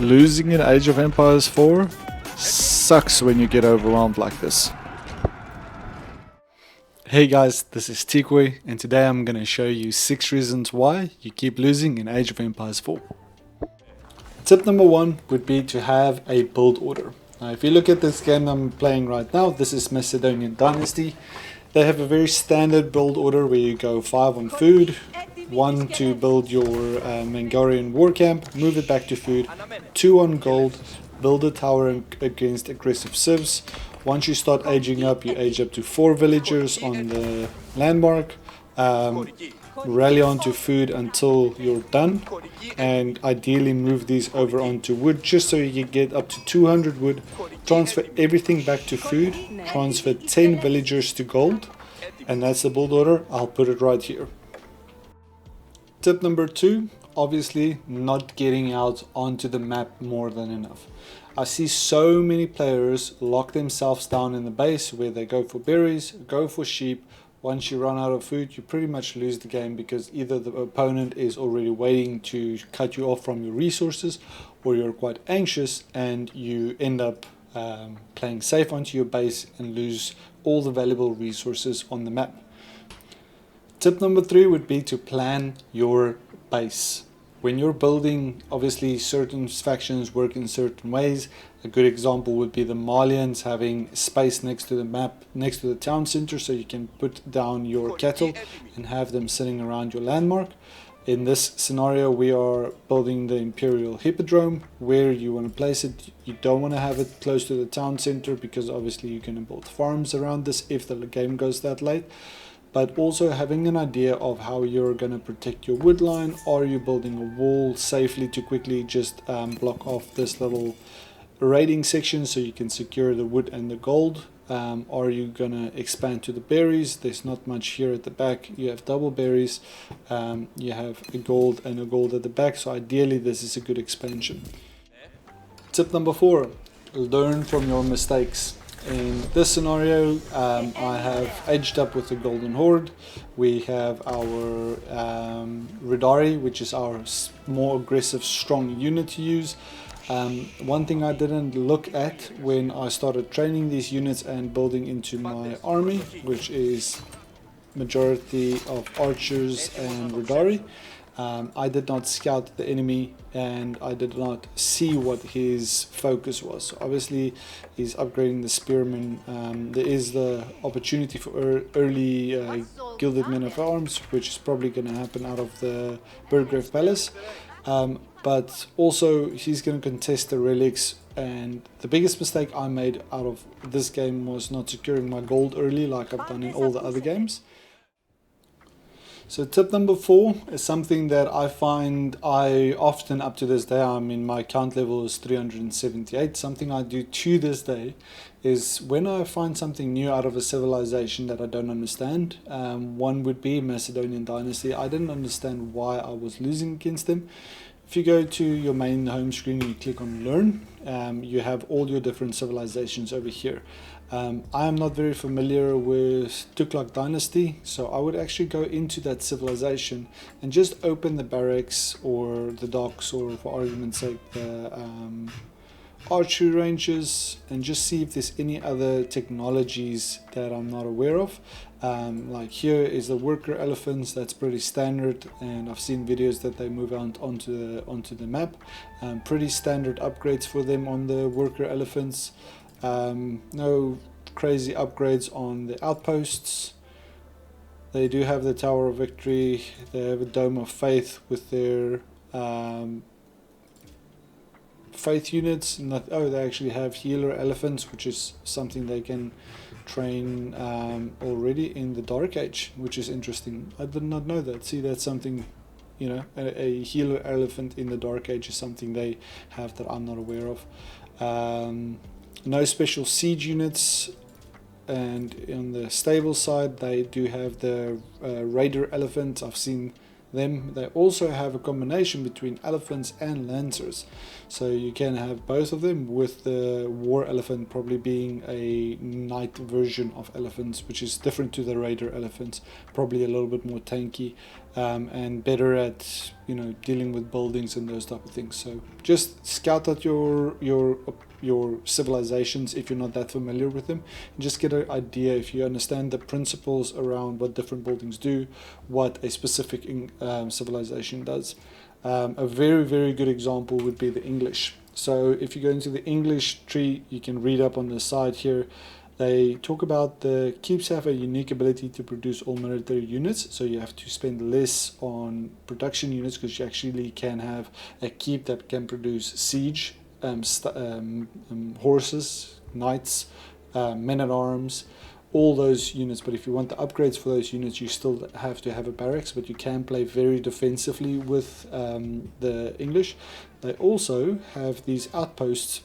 Losing in Age of Empires 4 sucks when you get overwhelmed like this. Hey guys, this is TCOY and today I'm going to show you 6 reasons why you keep losing in Age of Empires 4. Tip number 1 would be to have a build order. Now if you look at this game I'm playing right now, this is Macedonian Dynasty. They have a very standard build order where you go 5 on food, 1 to build your Mangorian war camp, move it back to food, 2 on gold, build a tower against aggressive civs. Once you start aging up, you age up to 4 villagers on the landmark, rally onto food until you're done, and ideally move these over onto wood just so you can get up to 200 wood, transfer everything back to food, transfer 10 villagers to gold, and that's the build order. I'll put it right here. Tip number 2, obviously not getting out onto the map more than enough. I see so many players lock themselves down in the base where they go for berries, go for sheep. Once you run out of food, you pretty much lose the game because either the opponent is already waiting to cut you off from your resources, or you're quite anxious and you end up playing safe onto your base and lose all the valuable resources on the map. Tip number 3 would be to plan your base. When you're building, obviously certain factions work in certain ways. A good example would be the Malians having space next to the map, next to the town center, so you can put down your cattle and have them sitting around your landmark. In this scenario we are building the Imperial Hippodrome. Where you want to place it, you don't want to have it close to the town center because obviously you're going to build farms around this if the game goes that late. But also having an idea of how you're going to protect your wood line. Are you building a wall safely to quickly just block off this little raiding section so you can secure the wood and the gold? Are you going to expand to the berries? There's not much here at the back. You have double berries, you have a gold and a gold at the back, so ideally this is a good expansion. Tip number 4, learn from your mistakes. In this scenario, I have aged up with the Golden Horde. We have our Ridari, which is our more aggressive, strong unit to use. One thing I didn't look at when I started training these units and building into my army, which is majority of archers and Ridari, I did not scout the enemy and I did not see what his focus was. So obviously he's upgrading the spearmen. There is the opportunity for early gilded men of arms, which is probably going to happen out of the Burgrave Palace, but also he's going to contest the relics. And the biggest mistake I made out of this game was not securing my gold early like I've done in all the other games. So tip number 4 is something that I find I often, up to this day, I mean my count level is 378, something I do to this day is when I find something new out of a civilization that I don't understand. One would be Macedonian Dynasty. I didn't understand why I was losing against them. If you go to your main home screen and you click on learn, you have all your different civilizations over here. I am not very familiar with Tuklak Dynasty, so I would actually go into that civilization and just open the barracks or the docks, or for argument's sake the archery ranges, and just see if there's any other technologies that I'm not aware of. Like here is the worker elephants. That's pretty standard, and I've seen videos that they move out onto the map. Pretty standard upgrades for them on the worker elephants. No crazy upgrades on the outposts. They do have the Tower of Victory. They have a Dome of Faith with their faith units. They actually have healer elephants, which is something they can train already in the Dark Age, which is interesting. I did not know that. See, that's something, you know, a healer elephant in the Dark Age is something they have that I'm not aware of. No special siege units, and on the stable side they do have the raider elephants. I've seen them. They also have a combination between elephants and lancers, so you can have both of them, with the war elephant probably being a knight version of elephants, which is different to the raider elephants, probably a little bit more tanky. and better at, you know, dealing with buildings and those type of things. So just scout out your civilizations if you're not that familiar with them, and just get an idea, if you understand the principles around what different buildings do, what a specific civilization does. A very good example would be the English. So if you go into the English tree, you can read up on the side here. They talk about the keeps have a unique ability to produce all military units, so you have to spend less on production units because you actually can have a keep that can produce siege, horses, knights, men-at-arms, all those units. But if you want the upgrades for those units, you still have to have a barracks, but you can play very defensively with the English. They also have these outposts.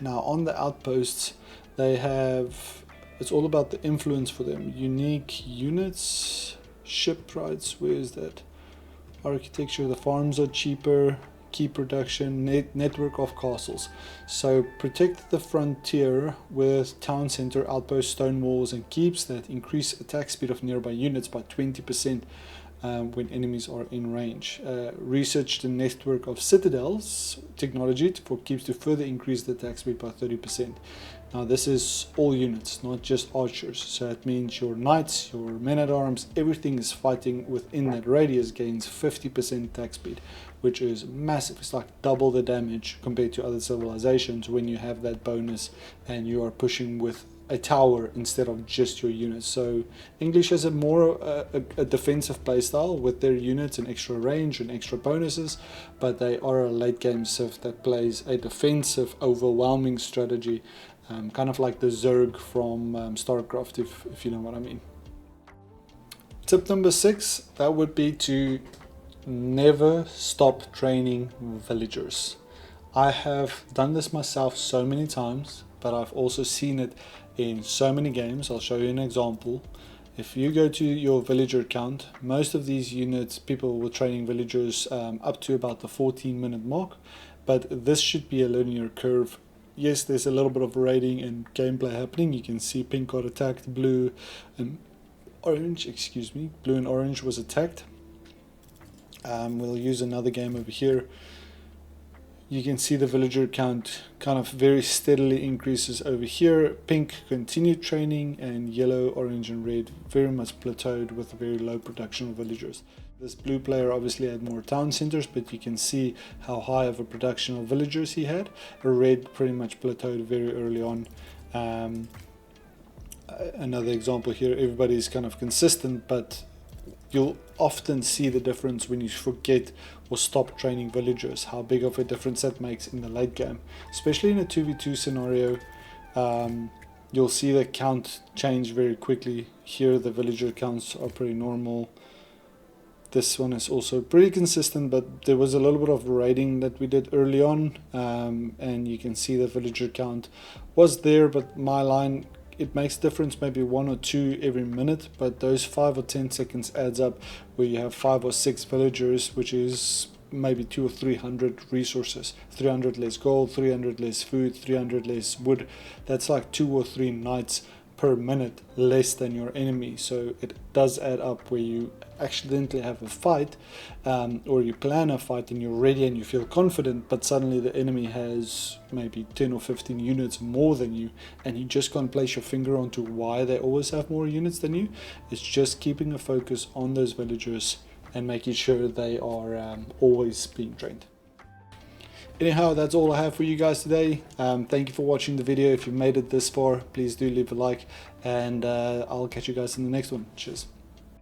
Now on the outposts, they have, it's all about the influence for them. Unique units, shipwrights, where is that? Architecture, the farms are cheaper, key production, network of castles. So protect the frontier with town center, outposts, stone walls and keeps that increase attack speed of nearby units by 20% when enemies are in range. Research the network of citadels technology for keeps to further increase the attack speed by 30%. Now this is all units, not just archers, so that means your knights, your men-at-arms, everything is fighting within that radius gains 50% attack speed, which is massive. It's like double the damage compared to other civilizations when you have that bonus and you are pushing with a tower instead of just your units. So English has a more a defensive playstyle with their units and extra range and extra bonuses, but they are a late game civ that plays a defensive overwhelming strategy, kind of like the Zerg from StarCraft, if you know what I mean. Tip number 6, that would be to never stop training villagers. I have done this myself so many times, but I've also seen it in so many games. I'll show you an example. If you go to your villager count, most of these units, people were training villagers up to about the 14-minute mark, but this should be a linear curve. Yes, there's a little bit of raiding and gameplay happening. You can see pink got attacked, blue and orange, blue and orange was attacked. We'll use another game over here. You can see the villager count kind of very steadily increases over here. Pink continued training, and yellow, orange and red very much plateaued with very low production of villagers. This blue player obviously had more town centers, but you can see how high of a production of villagers he had. Red pretty much plateaued very early on. Another example here, everybody's kind of consistent, but you'll often see the difference when you forget or stop training villagers, how big of a difference that makes in the late game. Especially in a 2v2 scenario, you'll see the count change very quickly. Here the villager counts are pretty normal. This one is also pretty consistent, but there was a little bit of raiding that we did early on, and you can see the villager count was there, but my line, it makes a difference maybe 1 or 2 every minute, but those 5 or 10 seconds adds up where you have 5 or 6 villagers, which is maybe 200 or 300 resources, 300 less gold, 300 less food, 300 less wood. That's like 2 or 3 knights per minute less than your enemy. So it does add up where you accidentally have a fight, or you plan a fight and you're ready and you feel confident, but suddenly the enemy has maybe 10 or 15 units more than you, and you just can't place your finger onto why they always have more units than you. It's just keeping a focus on those villagers and making sure they are always being trained. Anyhow, that's all I have for you guys today. Thank you for watching the video. If you made it this far, please do leave a like, and I'll catch you guys in the next one. Cheers.